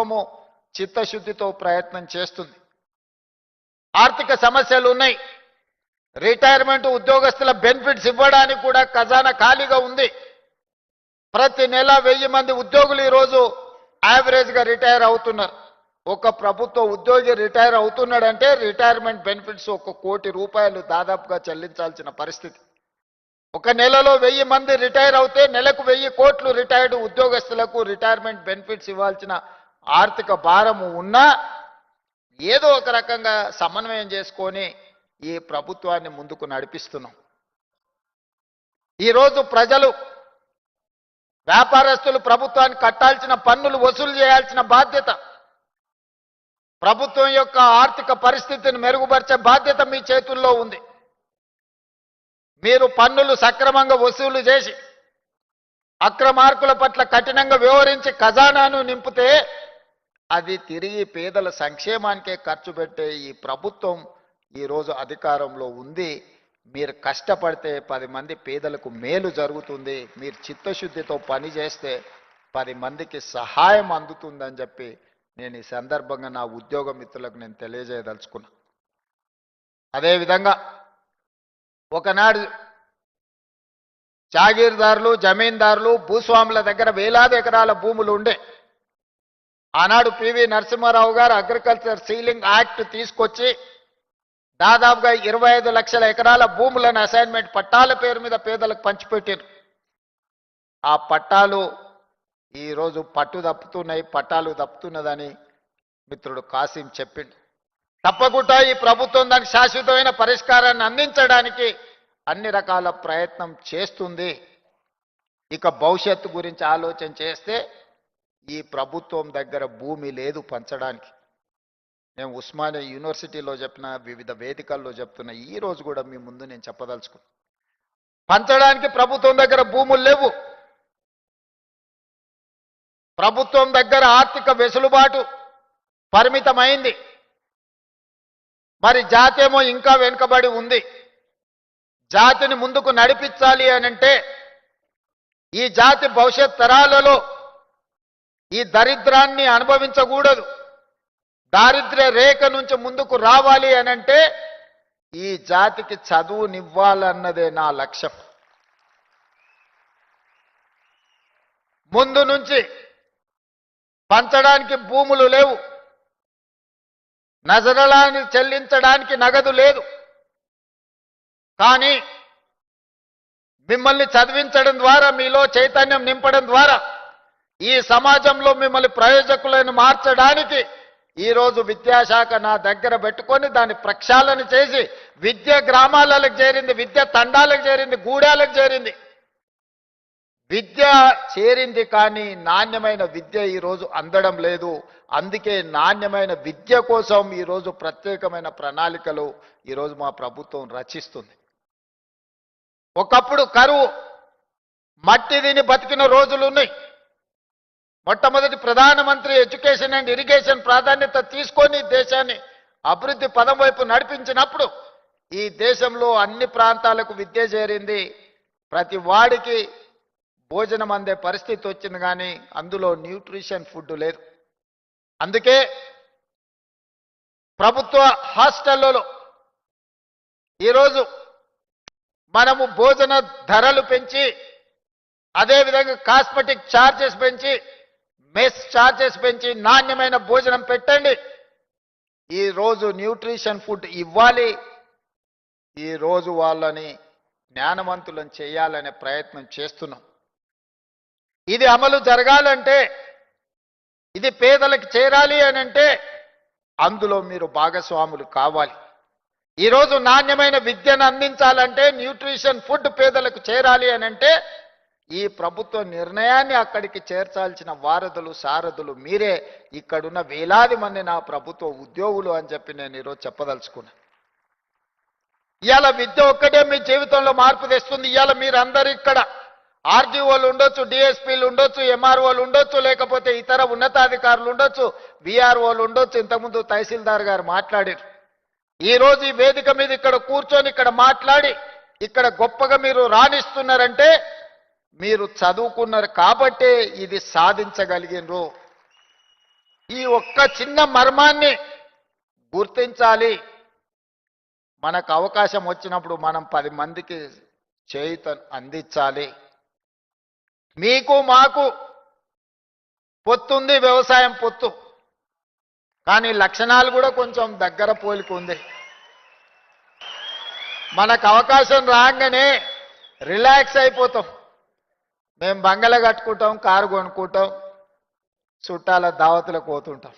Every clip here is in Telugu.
ప్రభుత్వము చిత్తశుద్ధితో ప్రయత్నం చేస్తుంది. ఆర్థిక సమస్యలు ఉన్నాయి. రిటైర్మెంట్ ఉద్యోగస్తుల బెనిఫిట్స్ ఇవ్వడానికి కూడా ఖజానా ఖాళీగా ఉంది. ప్రతి నెల 1000 మంది ఉద్యోగులు ఈరోజు యావరేజ్గా రిటైర్ అవుతున్నారు. ఒక ప్రభుత్వ ఉద్యోగి రిటైర్ అవుతున్నాడంటే రిటైర్మెంట్ బెనిఫిట్స్ 1 కోటి రూపాయలు దాదాపుగా చెల్లించాల్సిన పరిస్థితి. ఒక నెలలో 1000 మంది రిటైర్ అవుతే నెలకు 1000 కోట్లు రిటైర్డ్ ఉద్యోగస్తులకు రిటైర్మెంట్ బెనిఫిట్స్ ఇవ్వాల్సిన ఆర్థిక భారము ఉన్నా ఏదో ఒక రకంగా సమన్వయం చేసుకొని ఈ ప్రభుత్వాన్ని ముందుకు నడిపిస్తున్నాం. ఈరోజు ప్రజలు, వ్యాపారస్తులు ప్రభుత్వానికి కట్టాల్సిన పన్నులు వసూలు చేయాల్సిన బాధ్యత, ప్రభుత్వం యొక్క ఆర్థిక పరిస్థితిని మెరుగుపరిచే బాధ్యత మీ చేతుల్లో ఉంది. మీరు పన్నులు సక్రమంగా వసూలు చేసి అక్రమార్కుల పట్ల కఠినంగా వ్యవహరించి ఖజానాను నింపితే అది తిరిగి పేదల సంక్షేమానికే ఖర్చు పెట్టే ఈ ప్రభుత్వం ఈరోజు అధికారంలో ఉంది. మీరు కష్టపడితే 10 మంది పేదలకు మేలు జరుగుతుంది. మీరు చిత్తశుద్ధితో పని చేస్తే 10 మందికి సహాయం అందుతుందని చెప్పి నేను ఈ సందర్భంగా నా ఉద్యోగ మిత్రులకు నేను తెలియజేయదలుచుకున్నా. అదేవిధంగా ఒకనాడు జాగీర్దారులు, జమీందారులు, భూస్వాముల దగ్గర వేలాది ఎకరాల భూములు ఉండే. ఆనాడు పివి నరసింహారావు గారు అగ్రికల్చర్ సీలింగ్ యాక్ట్ తీసుకొచ్చి దాదాపుగా 25 లక్షల ఎకరాల భూములను అసైన్మెంట్ పట్టాల పేరు మీద పేదలకు పంచిపెట్టారు. ఆ పట్టాలు ఈరోజు పట్టాలు తప్పుతున్నదని మిత్రుడు కాసిం చెప్పిండు. తప్పకుండా ఈ ప్రభుత్వం దానికి శాశ్వతమైన పరిష్కారాన్ని అందించడానికి అన్ని రకాల ప్రయత్నం చేస్తుంది. ఇక భవిష్యత్తు గురించి ఆలోచన చేస్తే ఈ ప్రభుత్వం దగ్గర భూమి లేదు పంచడానికి. నేను ఉస్మానియా యూనివర్సిటీలో చెప్పిన, వివిధ వేదికల్లో చెప్తున్నా, ఈ రోజు కూడా మీ ముందు నేను చెప్పదలుచుకున్నా, పంచడానికి ప్రభుత్వం దగ్గర భూములు లేవు. ప్రభుత్వం దగ్గర ఆర్థిక వెసులుబాటు పరిమితమైంది. మరి జాతి ఏమో ఇంకా వెనుకబడి ఉంది. జాతిని ముందుకు నడిపించాలి అనంటే, ఈ జాతి భవిష్యత్ తరాలలో ఈ దరిద్రాన్ని అనుభవించకూడదు. దారిద్ర్య రేఖ నుంచి ముందుకు రావాలి అనంటే ఈ జాతికి చదువునివ్వాలన్నదే నా లక్ష్యం. ముందు నుంచి పంచడానికి భూములు లేవు, నజరలాన్ని చెల్లించడానికి నగదు లేదు. కానీ మిమ్మల్ని చదివించడం ద్వారా, మీలో చైతన్యం నింపడం ద్వారా ఈ సమాజంలో మిమ్మల్ని ప్రయోజకులను మార్చడానికి ఈరోజు విద్యాశాఖ నా దగ్గర పెట్టుకొని దాన్ని ప్రక్షాళన చేసి విద్య గ్రామాలకు చేరింది, విద్య తండాలకు చేరింది, గూడాలకు చేరింది. విద్య చేరింది కానీ నాణ్యమైన విద్య ఈరోజు అందడం లేదు. అందుకే నాణ్యమైన విద్య కోసం ఈరోజు ప్రత్యేకమైన ప్రణాళికలు ఈరోజు మా ప్రభుత్వం రచిస్తుంది. ఒకప్పుడు కరువు, మట్టి తిని బతికిన రోజులు ఉన్నాయి. మొట్టమొదటి ప్రధానమంత్రి ఎడ్యుకేషన్ అండ్ ఇరిగేషన్ ప్రాధాన్యత తీసుకొని దేశాన్ని అభివృద్ధి పదం వైపు నడిపించినప్పుడు ఈ దేశంలో అన్ని ప్రాంతాలకు విద్య చేరింది. ప్రతి వాడికి భోజనం అందే పరిస్థితి వచ్చింది, కానీ అందులో న్యూట్రిషన్ ఫుడ్ లేదు. అందుకే ప్రభుత్వ హాస్టళ్లలో ఈరోజు మనము భోజన ధరలు పెంచి, అదేవిధంగా కాస్మెటిక్ ఛార్జెస్ పెంచి, మెస్ ఛార్జెస్ పెంచి నాణ్యమైన భోజనం పెట్టండి. ఈరోజు న్యూట్రిషన్ ఫుడ్ ఇవ్వాలి. ఈరోజు వాళ్ళని జ్ఞానవంతులను చేయాలనే ప్రయత్నం చేస్తున్నాం. ఇది అమలు జరగాలంటే, ఇది పేదలకు చేరాలి అని అంటే అందులో మీరు భాగస్వాములు కావాలి. ఈరోజు నాణ్యమైన విద్యను అందించాలంటే, న్యూట్రిషన్ ఫుడ్ పేదలకు చేరాలి అని అంటే ఈ ప్రభుత్వ నిర్ణయాన్ని అక్కడికి చేర్చాల్సిన వారధులు, సారథులు మీరే. ఇక్కడున్న వేలాది మంది నా ప్రభుత్వ ఉద్యోగులు అని చెప్పి నేను ఈరోజు చెప్పదలుచుకున్నా. ఇవాళ విద్య ఒక్కటే మీ జీవితంలో మార్పు తెస్తుంది. ఇవాళ మీరందరూ ఇక్కడ ఆర్డీఓలు ఉండొచ్చు, డిఎస్పీలు ఉండొచ్చు, ఎంఆర్ఓలు ఉండొచ్చు, లేకపోతే ఇతర ఉన్నతాధికారులు ఉండొచ్చు, విఆర్ఓలు ఉండొచ్చు. ఇంతకుముందు తహసీల్దార్ గారు మాట్లాడారు. ఈరోజు ఈ వేదిక మీద ఇక్కడ కూర్చొని ఇక్కడ మాట్లాడి ఇక్కడ గొప్పగా మీరు రాణిస్తున్నారంటే మీరు చదువుకున్నారు కాబట్టే ఇది సాధించగలిగినరు. ఈ ఒక్క చిన్న మర్మాన్ని గుర్తించాలి. మనకు అవకాశం వచ్చినప్పుడు మనం 10 మందికి చేయూత అందించాలి. మీకు మాకు పొత్తుంది, వ్యవసాయం పొత్తు, కానీ లక్షణాలు కూడా కొంచెం దగ్గర పోలిక ఉంది. మనకు అవకాశం రాగానే రిలాక్స్ అయిపోతాం. మేము బంగళ కట్టుకుంటాం, కారు కొనుక్కుంటాం, చుట్టాల దావతులకు పోతుంటాం.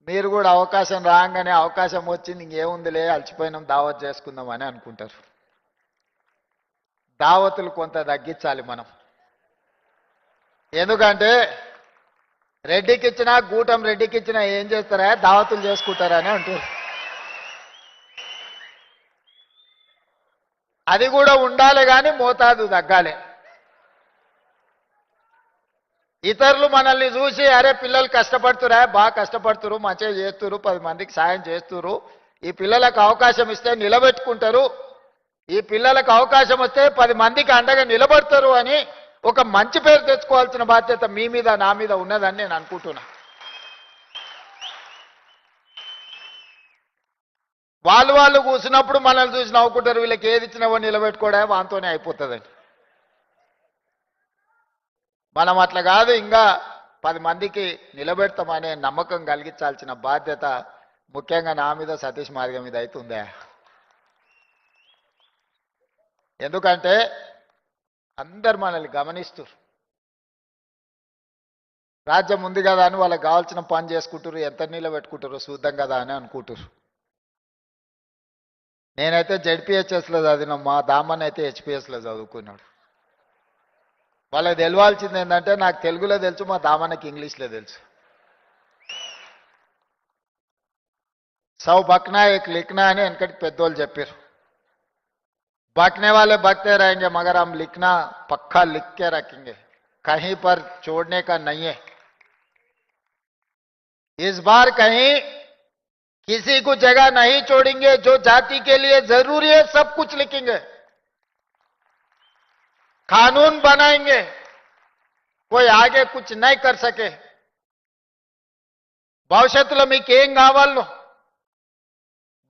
మీరు కూడా అవకాశం రాగానే అవకాశం వచ్చింది ఇంకేముందిలే అలసిపోయినాం దావత్ చేసుకుందాం అని అనుకుంటారు. దావతులు కొంత తగ్గించాలి మనం. ఎందుకంటే రెడ్డికి ఇచ్చినా గూటం రెడ్డికి ఇచ్చినా ఏం చేస్తారా, దావతులు చేసుకుంటారని అంటారు. అది కూడా ఉండాలి కానీ మోతాదు తగ్గాలి. ఇతరులు మనల్ని చూసి అరే పిల్లలు కష్టపడుతురా, బాగా కష్టపడుతురు, మంచిగా చేస్తురు, 10 మందికి సాయం చేస్తురు, ఈ పిల్లలకు అవకాశం ఇస్తే నిలబెట్టుకుంటారు, ఈ పిల్లలకు అవకాశం వస్తే 10 మందికి అండగా నిలబడతారు అని ఒక మంచి పేరు తెచ్చుకోవాల్సిన బాధ్యత మీ మీద నా మీద ఉన్నదని నేను అనుకుంటున్నా. వాళ్ళు కూర్చున్నప్పుడు మనల్ని చూసి నవ్వుకుంటారు, వీళ్ళకి ఏది ఇచ్చినావో నిలబెట్టుకోవడా వాంతోనే అయిపోతుందని. మనం అట్లా కాదు, ఇంకా 10 మందికి నిలబెడతామనే నమ్మకం కలిగించాల్సిన బాధ్యత ముఖ్యంగా నా మీద, సతీష్ మాదిగ మీద అవుతుందే. ఎందుకంటే అందరు మనల్ని గమనిస్తారు. రాజ్యం ఉంది కదా అని వాళ్ళకి కావాల్సిన పని చేసుకుంటారు, ఎంత నిలబెట్టుకుంటారో చూద్దాం కదా అని అనుకుంటారు. నేనైతే జెడ్పీహెచ్ఎస్లో చదివిన, మా దామన్ అయితే హెచ్పిఎస్లో చదువుకున్నాడు. వాళ్ళకి తెలవాల్సింది ఏంటంటే నాకు తెలుగులో తెలుసు, మా దామన్నకి ఇంగ్లీష్లో తెలుసు. సౌ బక్నా ఏక్ లిఖనా అని వెనకటి పెద్దోళ్ళు చెప్పారు. बकने वाले बकते रहेंगे मगर हम लिखना पक्का लिख के रखेंगे, कहीं पर छोड़ने का नहीं है. इस बार कहीं किसी को जगह नहीं छोड़ेंगे. जो जाति के लिए जरूरी है सब कुछ लिखेंगे, कानून बनाएंगे, कोई आगे कुछ नहीं कर सके. భవిష్యత్తులో మీకు ఏం కావాలనో,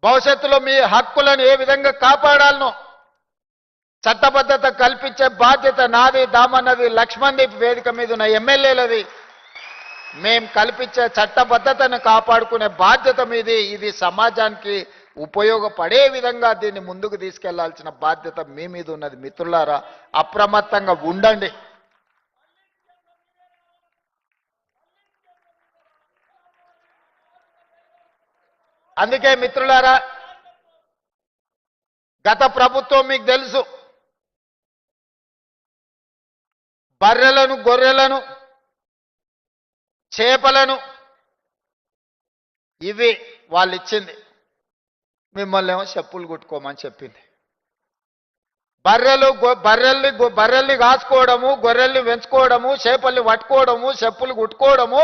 భవిష్యత్తులో మీ హక్కులను ఏ విధంగా కాపాడాలనో చట్టబద్ధత కల్పించే బాధ్యత నాది, దామన్నది, లక్ష్మణ్దీప్ వేదిక మీద ఉన్న ఎమ్మెల్యేలది. మేం కల్పించే చట్టబద్ధతను కాపాడుకునే బాధ్యత మీది. ఇది సమాజానికి ఉపయోగపడే విధంగా దీన్ని ముందుకు తీసుకెళ్లాల్సిన బాధ్యత మీ మీద ఉన్నది. మిత్రులారా, అప్రమత్తంగా ఉండండి. అందుకే మిత్రులారా, గత ప్రభుత్వం మీకు తెలుసు, బర్రెలను, గొర్రెలను, చేపలను ఇవి వాళ్ళు ఇచ్చింది. మిమ్మల్ని ఏమో చెప్పులు కుట్టుకోమని చెప్పింది. బర్రెల్ని కాసుకోవడము, గొర్రెల్ని పెంచుకోవడము, చేపల్ని పట్టుకోవడము, చెప్పులు కుట్టుకోవడము